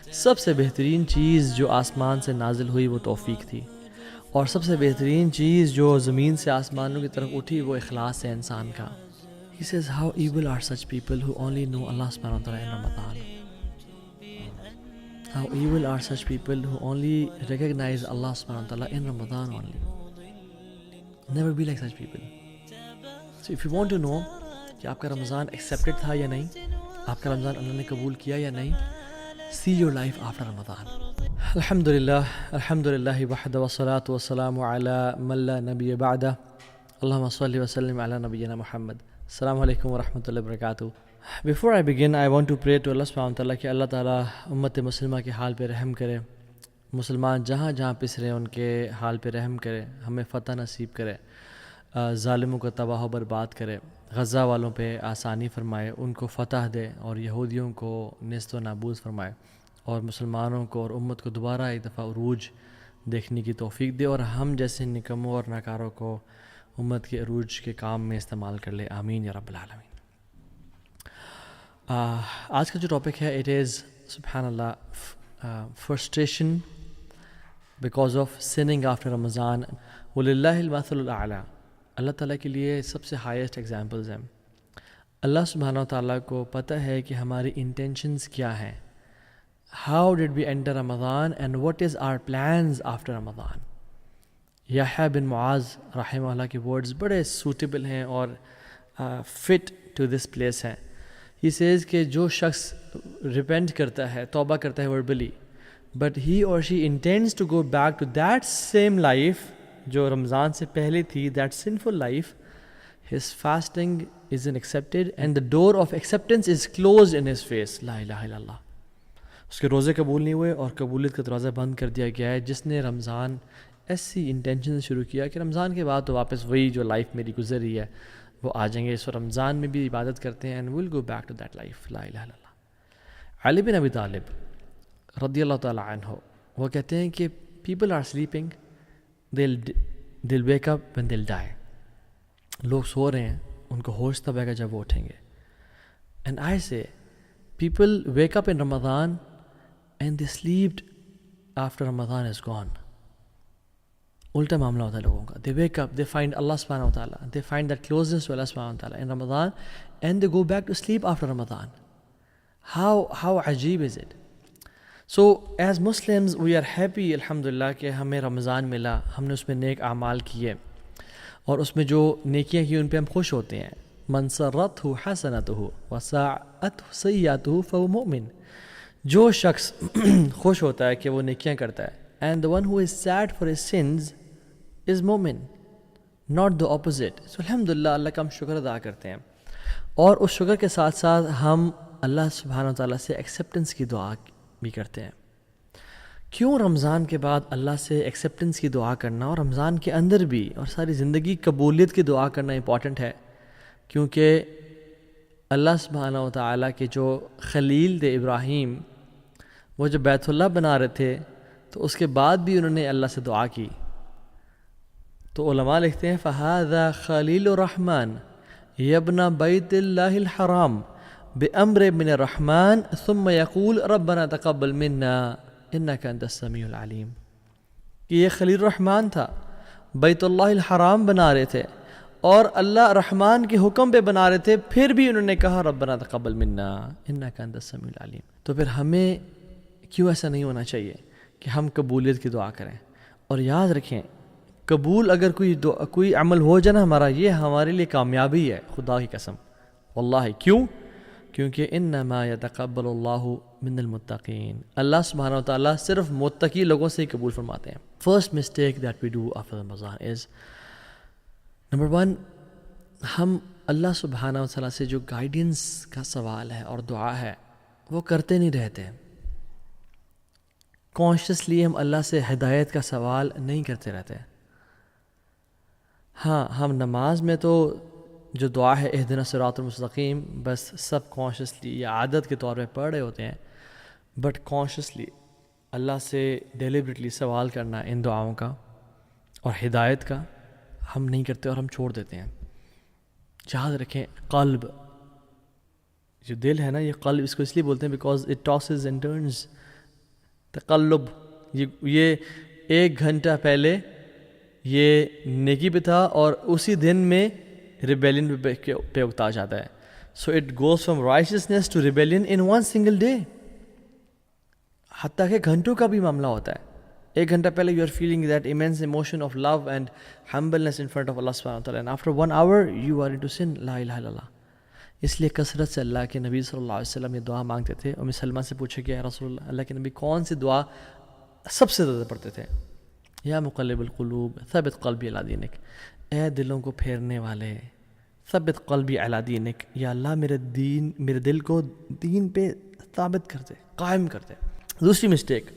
سب سے بہترین چیز جو آسمان سے نازل ہوئی وہ توفیق تھی، اور سب سے بہترین چیز جو زمین سے آسمانوں کی طرف اٹھی وہ اخلاص ہے انسان کا. He says how evil are such people who only know Allah subhanahu wa ta'ala in Ramadan. How evil are such people who only recognize Allah subhanahu wa ta'ala in Ramadan only. Never be like such people. So if you want to know کہ آپ کا رمضان accepted تھا یا نہیں، آپ کا رمضان اللہ نے قبول کیا یا نہیں، see your life after Ramadan. الحمدللہ الحمدللہ وحدہ والصلاة والسلام علی من لا نبی بعدہ، اللہم صلی وسلم علی نبینا محمد. السلام علیکم ورحمۃ اللہ وبرکاتہ. Before I begin, I want to pray to Allah subhanahu wa ta'ala کہ اللہ تعالیٰ امت مسلمہ کے حال پہ رحم کرے، مسلمان جہاں جہاں پس رہے ان کے حال پہ رحم کرے، ہمیں فتح نصیب کرے، ظالموں کو تباہ و برباد کرے، غزہ والوں پہ آسانی فرمائے، ان کو فتح دے، اور یہودیوں کو نیست و نابود فرمائے، اور مسلمانوں کو اور امت کو دوبارہ ایک دفعہ عروج دیکھنے کی توفیق دے، اور ہم جیسے نکموں اور ناکاروں کو امت کے عروج کے کام میں استعمال کر لے. آمین یا رب العالمین. آج کا جو ٹاپک ہے اٹ از سبحان اللہ فرسٹریشن بیکاز آف سننگ آفٹر رمضان. وللہ المثل الاعلیٰ، اللہ تعالیٰ کے لیے سب سے ہائیسٹ ایگزامپلز ہیں. اللہ سبحانہ و تعالیٰ کو پتہ ہے کہ ہماری انٹینشنز کیا ہیں. How did we enter Ramadan and what is our plans after Ramadan. یحییٰ بن معاذ رحمہ اللہ کے ورڈز بڑے سوٹیبل ہیں اور فٹ ٹو دس پلیس ہیں. ہی سیز کہ جو شخص ریپینٹ کرتا ہے، توبہ کرتا ہے verbally, but he or she intends to go back to that same life جو رمضان سے پہلے تھی، that sinful life, his fasting is unaccepted and the door of acceptance is closed in his face. لا الہ الا اللہ. اس کے روزے قبول نہیں ہوئے اور قبولیت کا دروازہ بند کر دیا گیا ہے. جس نے رمضان ایسی انٹینشن سے شروع کیا کہ رمضان کے بعد تو واپس وہی جو لائف میری گزر رہی ہے وہ آ جائیں گے، اس رمضان میں بھی عبادت کرتے ہیں، and will go back to that life. لا الہ الا اللہ. علی بن ابی طالب رضی اللہ تعالیٰ عنہ وہ کہتے ہیں کہ people are sleeping they'll wake up when they'll die. لوگ سو رہے ہیں، ان کو ہوش تب آئے گا جب وہ اٹھیں گے. And I say people wake up in Ramadan and they slept after Ramadan is gone. الٹا معاملہ ہوتا ہے لوگوں کا. They wake up, they find Allah subhanahu wa ta'ala, they find that closeness to Allah subhanahu wa ta'ala in Ramadan, and they go back to sleep after Ramadan. How عجیب is it? So as Muslims we are happy الحمدللہ کہ ہمیں رمضان ملا، ہم نے اس میں نیک اعمال کیے، اور اس میں جو نیکیاں کی ان پہ ہم خوش ہوتے ہیں. من سرته حسنته وساءته سیئاته فهو مؤمن. جو شخص خوش ہوتا ہے کہ وہ نیکیاں کرتا ہے، and the one who is sad for his sins is مومن، not the opposite. So الحمدللہ اللہ کا ہم شکر ادا کرتے ہیں، اور اس شکر کے ساتھ ساتھ ہم اللہ سبحانہ و تعالیٰ سے ایکسیپٹنس کی دعا بھی کرتے ہیں. کیوں رمضان کے بعد اللہ سے ایکسیپٹنس کی دعا کرنا اور رمضان کے اندر بھی اور ساری زندگی قبولیت کی دعا کرنا امپورٹنٹ ہے؟ کیونکہ اللہ سبحانہ و تعالیٰ کے جو خلیل تھے ابراہیم، وہ جب بیت اللہ بنا رہے تھے تو اس کے بعد بھی انہوں نے اللہ سے دعا کی. تو علماء لکھتے ہیں فَهَذَا خَلِيلُ الرَّحْمَنِ يَبْنَ بَيْتِ اللَّهِ الْحَرَامِ بِأَمْرٍ مِّنَ الرَّحْمَنِ ثُمَّ يَقُولُ رَبَّنَا تَقَبَّلْ مِنَّا إِنَّكَ أَنْتَ السَّمِيعُ الْعَلِيمُ. کہ یہ خلیل الرحمن تھا، بیت اللہ الحرام بنا رہے تھے، اور اللہ رحمان کے حکم پہ بنا رہے تھے، پھر بھی انہوں نے کہا ربنا تقبل منا انک انت السمیع العلیم. تو پھر ہمیں کیوں ایسا نہیں ہونا چاہیے کہ ہم قبولیت کی دعا کریں؟ اور یاد رکھیں قبول اگر کوئی عمل ہو جائے نا ہمارا، یہ ہمارے لیے کامیابی ہے، خدا کی قسم واللہ. کیوں؟ کیونکہ انما یتقبل اللہ من المتقین. اللہ سبحانہ و تعالیٰ صرف متقی لوگوں سے ہی قبول فرماتے ہیں. First mistake that we do after Ramzan is number 1، ہم اللہ سبحانہ و تعالیٰ سے جو گائیڈنس کا سوال ہے اور دعا ہے وہ کرتے نہیں رہتے. کانشیسلی ہم اللہ سے ہدایت کا سوال نہیں کرتے رہتے. ہاں، ہم نماز میں تو جو دعا ہے اہدنا الصراط المستقیم بس سب کانشیسلی یا عادت کے طور پہ پڑھ رہے ہوتے ہیں، بٹ کانشیسلی اللہ سے ڈیلیبریٹلی سوال کرنا ان دعاؤں کا اور ہدایت کا ہم نہیں کرتے اور ہم چھوڑ دیتے ہیں. یاد رکھیں قلب، جو دل ہے نا، یہ قلب اس کو اس لیے بولتے ہیں because it tosses and turns تقلب، یہ 1 گھنٹہ پہلے یہ نیکی پہ تھا اور اسی دن میں ریبیلین پہ اکتا جاتا ہے. So it goes from righteousness to rebellion in 1 single day. حتیٰ کہ گھنٹوں کا بھی معاملہ ہوتا ہے. 1 گھنٹہ پہلے you are feeling that immense emotion of love and humbleness in front of اللہ سبحانہ وتعالی، and after 1 hour you are into sin. لا الہ الا اللہ. اس لیے کثرت سے اللہ کے نبی صلی اللہ علیہ وسلم یہ دعا مانگتے تھے. ام سلمہ سے پوچھا کہ یا رسول اللہ کے نبی کون سی دعا سب سے زیادہ پڑھتے تھے؟ یا مقلب القلوب ثبت قلبی علی دینک، اے دلوں کو پھیرنے والے، ثبت قلبی علی دینک، یا اللہ میرے دل کو دین پہ ثابت کر دے، قائم کر دے. دوسری مسٹیک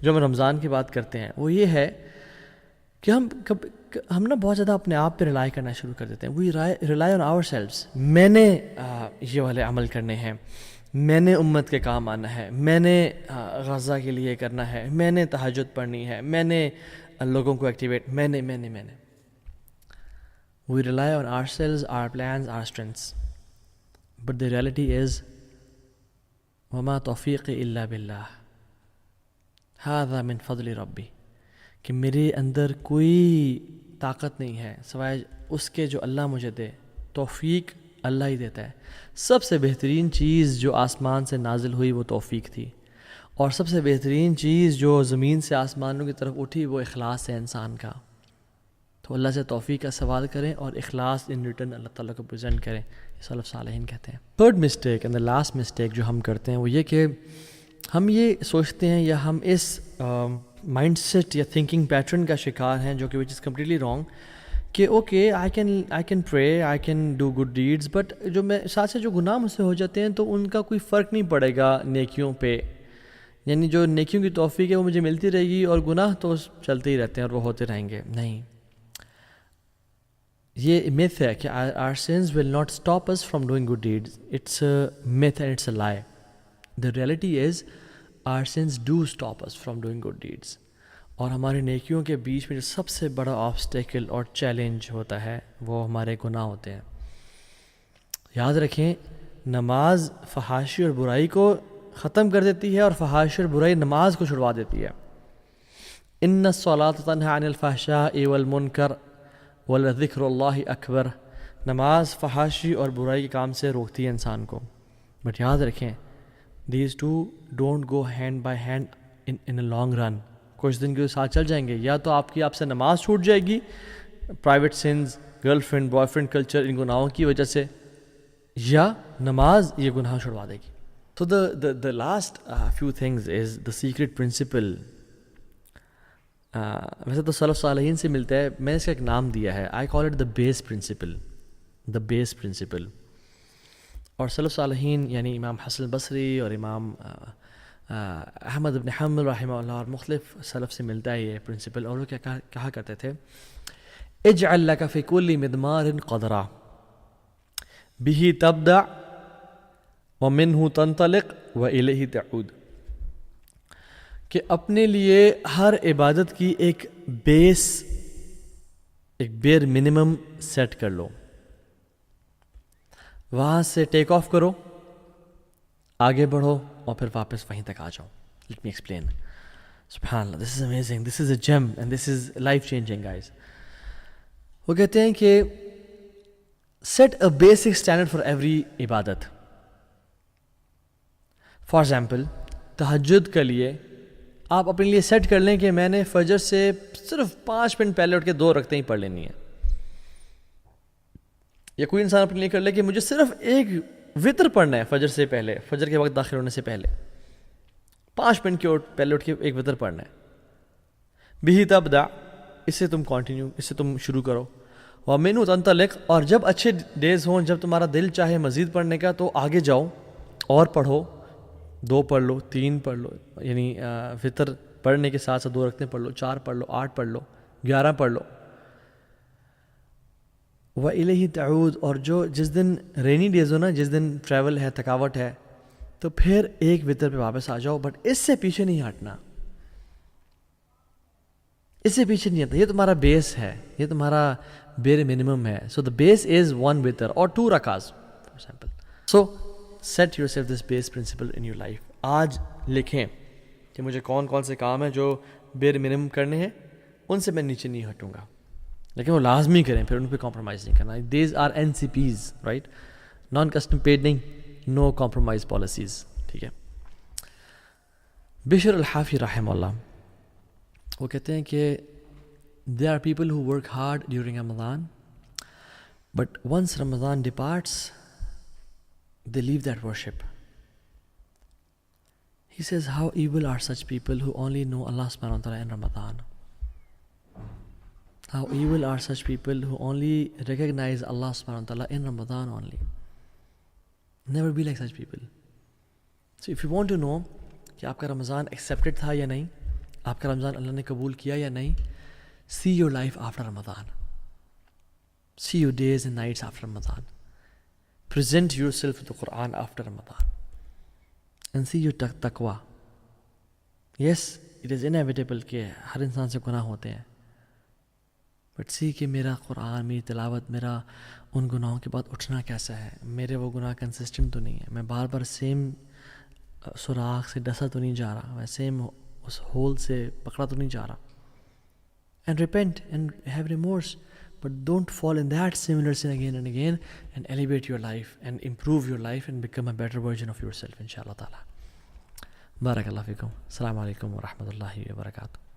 جو ہم رمضان کی بات کرتے ہیں وہ یہ ہے کہ ہم نا بہت زیادہ اپنے آپ پہ ریلائی کرنا شروع کر دیتے ہیں. We rely on ourselves. میں نے یہ والے عمل کرنے ہیں، میں نے امت کے کام آنا ہے، میں نے غزہ کے لیے کرنا ہے، میں نے تہجد پڑھنی ہے، میں نے لوگوں کو ایکٹیویٹ، میں نے. We rely on ourselves, our plans, our strengths. But the reality is وما توفیقی الا باللہ، ھذا من فضل ربی، کہ میرے اندر کوئی طاقت نہیں ہے سوائے اس کے جو اللہ مجھے دے. توفیق اللہ ہی دیتا ہے. سب سے بہترین چیز جو آسمان سے نازل ہوئی وہ توفیق تھی، اور سب سے بہترین چیز جو زمین سے آسمانوں کی طرف اٹھی وہ اخلاص ہے انسان کا. تو اللہ سے توفیق کا سوال کریں اور اخلاص ان ریٹرن اللہ تعالیٰ کو پریزنٹ کریں. یہ سلف صالحین کہتے ہیں. Third mistake and the last mistake جو ہم کرتے ہیں وہ یہ کہ ہم یہ سوچتے ہیں یا ہم اس مائنڈ سیٹ یا تھنکنگ پیٹرن کا شکار ہیں جو کہ وچ از کمپلیٹلی رانگ، کہ okay I can pray, I can do good deeds, but جو میں ساتھ سے جو گناہ مجھ سے ہو جاتے ہیں تو ان کا کوئی فرق نہیں پڑے گا نیکیوں پہ. یعنی جو نیکیوں کی توفیق ہے وہ مجھے ملتی رہے گی اور گناہ تو چلتے ہی رہتے ہیں اور وہ ہوتے رہیں گے. نہیں، یہ myth ہے کہ our sins will not stop us from doing good deeds. It's a myth and it's a lie. The reality is our sins do stop us from doing good deeds. اور ہماری نیکیوں کے بیچ میں جو سب سے بڑا آبسٹیکل اور چیلنج ہوتا ہے وہ ہمارے گناہ ہوتے ہیں. یاد رکھیں، نماز فحاشی اور برائی کو ختم کر دیتی ہے اور فحاشی اور برائی نماز کو چھڑوا دیتی ہے. ان الصلاۃ تنہی عن الفحشاء والمنکر ولذکر اللہ اکبر. نماز فحاشی اور برائی کے کام سے روکتی ہے انسان کو. بٹ یاد رکھیں these two don't go hand by hand in a long run. کچھ دن کے ساتھ چل جائیں گے، یا تو آپ سے نماز چھوٹ جائے گی، private sins, girlfriend boyfriend culture, ان گناہوں کی وجہ سے، یا نماز یہ گناہ چھڑوا دے گی. تو the last few things is the secret principle. ویسے تو سلف صالحین سے ملتا ہے، میں نے اس کا ایک نام دیا ہے، I call it the base principle. the base principle. اور سلف صالحین یعنی امام حسن بصری اور امام احمد بن حنبل رحمہ اللہ اور مختلف سلف سے ملتا ہے یہ پرنسپل. اور وہ کیا کہا کرتے تھے، اجعل لک فی کل مدمار قدرا به تبدع ومنہ تنطلق والیہ تعود. کہ اپنے لیے ہر عبادت کی ایک بیر منیمم سیٹ کر لو، وہاں سے ٹیک آف کرو، آگے بڑھو اور پھر واپس وہیں تک آ جاؤ. Let me explain. سبحان اللہ، this is amazing, this is a gem and this is life changing guys. وہ کہتے ہیں کہ set a basic standard for every عبادت. فار ایگزامپل تہجد کے لیے آپ اپنے لیے سیٹ کر لیں کہ میں نے فجر سے صرف 5 منٹ پہلے اٹھ کے 2 رکعتیں ہی پڑھ لینی ہیں. یا کوئی انسان اپنے لیے کر لے کہ مجھے صرف ایک وطر پڑھنا ہے فجر سے پہلے، فجر کے وقت داخل ہونے سے پہلے 5 منٹ کے پہلے اٹھ کے ایک وطر پڑھنا ہے. بھی تبدع، اس سے تم شروع کرو. ومنہ تنطلق، اور جب اچھے ڈیز ہوں، جب تمہارا دل چاہے مزید پڑھنے کا تو آگے جاؤ اور پڑھو، 2 پڑھ لو، 3 پڑھ لو، یعنی وطر پڑھنے کے ساتھ 2 رکعتیں پڑھ لو، 4 پڑھ لو، 8 پڑھ لو، 11 پڑھ لو. وَإِلَيْهِ تعود، اور جس دن رینی ڈیز ہو نا، جس دن ٹریول ہے، تھکاوٹ ہے، تو پھر ایک وطر پہ واپس آ جاؤ. بٹ اس سے پیچھے نہیں ہٹنا، اس سے پیچھے نہیں ہٹنا. یہ تمہارا بیس ہے، یہ تمہارا بیر منیمم ہے. سو دا بیس از 1 وطر اور 2 رکعات for example. So set yourself this base principle in your life. آج لکھیں کہ مجھے کون کون سے کام ہیں جو بیر منیمم کرنے ہیں، ان سے میں نیچے نہیں ہٹوں گا، لیکن وہ لازمی کریں، پھر ان پہ کمپرومائز نہیں کرنا. These are NCPs right, non custom paid نہیں، نو کمپرومائز پالیسیز. ٹھیک ہے. بشر الحافی رحمہ اللہ وہ کہتے ہیں کہ there are people who work hard during Ramadan, but once Ramadan departs, they leave that worship. He says, how evil are such people who only know Allah subhanahu wa ta'ala in Ramadan? How evil are such people who only recognize Allah subhanahu wa ta'ala in Ramadan only? Never be like such people. So if you want to know کہ آپ کا رمضان accepted تھا یا نہیں، آپ کا رمضان اللہ نے قبول کیا یا نہیں، see your life after Ramadan. See your days and nights after Ramadan. Present yourself with the Quran after Ramadan. And see your taqwa. Yes, it is inevitable کہ ہر انسان سے گناہ ہوتے ہیں، بٹ سی کہ میرا قرآن، میری تلاوت، میرا ان گناہوں کے بعد اٹھنا کیسا ہے، میرے وہ گناہ کنسسٹنٹ تو نہیں ہے، میں بار بار سیم سوراخ سے ڈسا تو نہیں جا رہا، میں سیم اس ہول سے پکڑا تو نہیں جا رہا. And repent and have remorse, but don't fall in that similar sin again and again, and elevate your life and improve your life and become a better version of yourself, inshallah ta'ala. Barakallahu fikum. Assalamu alaikum wa rahmatullahi wa barakatuh.